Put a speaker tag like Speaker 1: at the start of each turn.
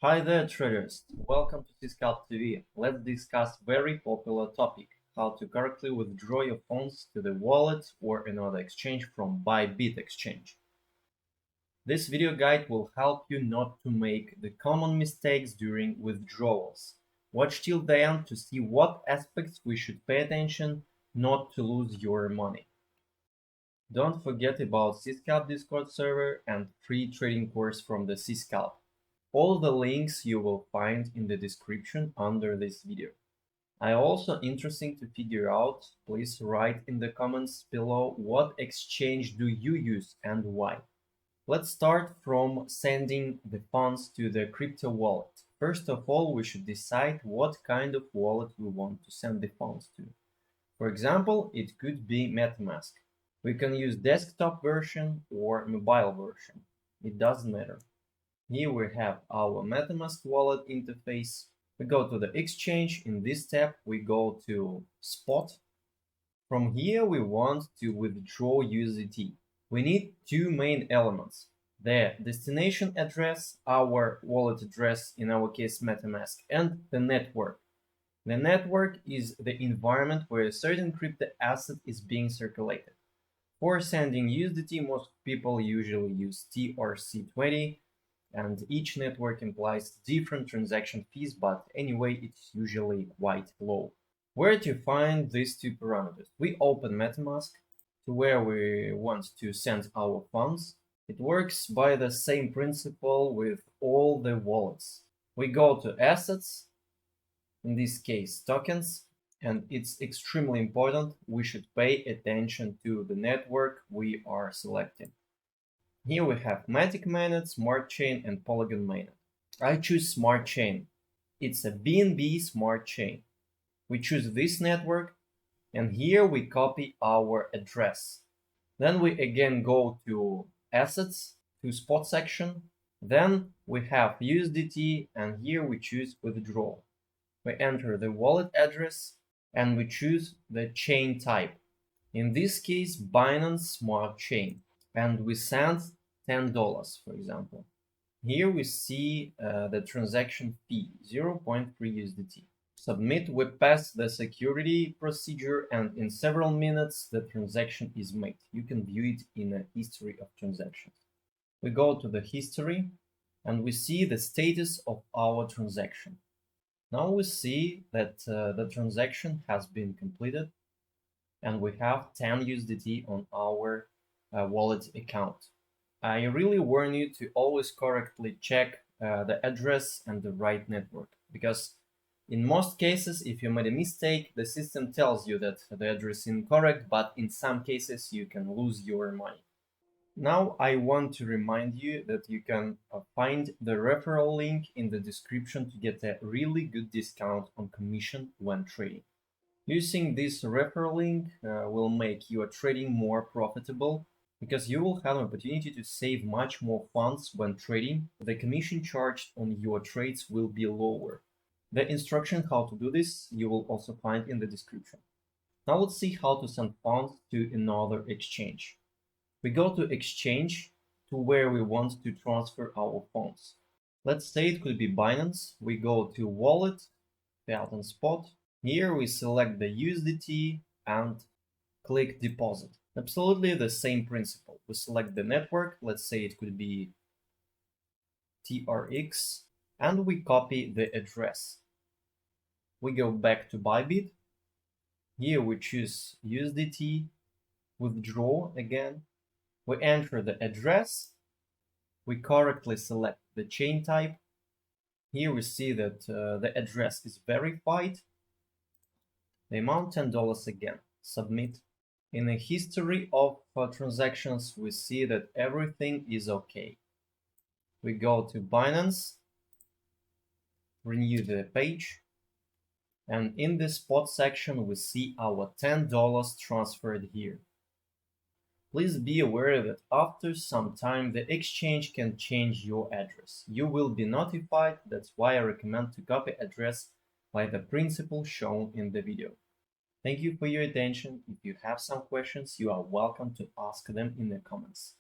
Speaker 1: Hi there traders, welcome to Scalp TV. Let's discuss very popular topic, how to correctly withdraw your funds to the wallet or another exchange from Bybit exchange. This video guide will help you not to make the common mistakes during withdrawals. Watch till the end to see what aspects we should pay attention not to lose your money. Don't forget about Cscalp Discord server and free trading course from the Cscalp. All the links you will find in the description under this video. Also interesting to figure out, please write in the comments below what exchange do you use and why. Let's start from sending the funds to the crypto wallet. First of all, we should decide what kind of wallet we want to send the funds to. For example, it could be MetaMask. We can use desktop version or mobile version. It doesn't matter. Here we have our MetaMask wallet interface. We go to the exchange. In this tab, we go to Spot. From here, we want to withdraw USDT. We need two main elements: the destination address, our wallet address, in our case MetaMask, and the network. The network is the environment where a certain crypto asset is being circulated. For sending USDT, most people usually use TRC20, and each network implies different transaction fees, but anyway, it's usually quite low. Where to find these two parameters? We open MetaMask to where we want to send our funds. It works by the same principle with all the wallets. We go to Assets, in this case tokens, and it's extremely important. We should pay attention to the network we are selecting. Here we have Matic Mainnet, Smart Chain, and Polygon Mainnet. I choose Smart Chain. It's a BNB Smart Chain. We choose this network, and here we copy our address. Then we again go to Assets, to Spot section. Then we have USDT, and here we choose Withdrawal. We enter the wallet address, and we choose the chain type. In this case, Binance Smart Chain. And we send $10, for example. Here we see the transaction fee, 0.3 USDT. Submit, we pass the security procedure, and in several minutes the transaction is made. You can view it in a history of transactions. We go to the history, and we see the status of our transaction. Now we see that the transaction has been completed, and we have 10 USDT on our wallet account. I really warn you to always correctly check the address and the right network, because in most cases, if you made a mistake, the system tells you that the address is incorrect, but in some cases you can lose your money. Now I want to remind you that you can find the referral link in the description to get a really good discount on commission when trading. Using this referral link will make your trading more profitable, because you will have an opportunity to save much more funds when trading. The commission charged on your trades will be lower. The instruction how to do this you will also find in the description. Now let's see how to send funds to another exchange. We go to exchange, to where we want to transfer our funds. Let's say it could be Binance. We go to wallet, fiat and spot. Here we select the USDT and click deposit. Absolutely the same principle. We select the network, let's say it could be TRX, and we copy the address. We go back to Bybit. Here we choose USDT, withdraw again. We enter the address. We correctly select the chain type. Here we see that the address is verified. The amount $10 again. Submit. In the history of transactions, we see that everything is okay. We go to Binance, renew the page, and in the spot section we see our $10 transferred here. Please be aware that after some time the exchange can change your address. You will be notified. That's why I recommend to copy address by the principle shown in the video. Thank you for your attention. If you have some questions, you are welcome to ask them in the comments.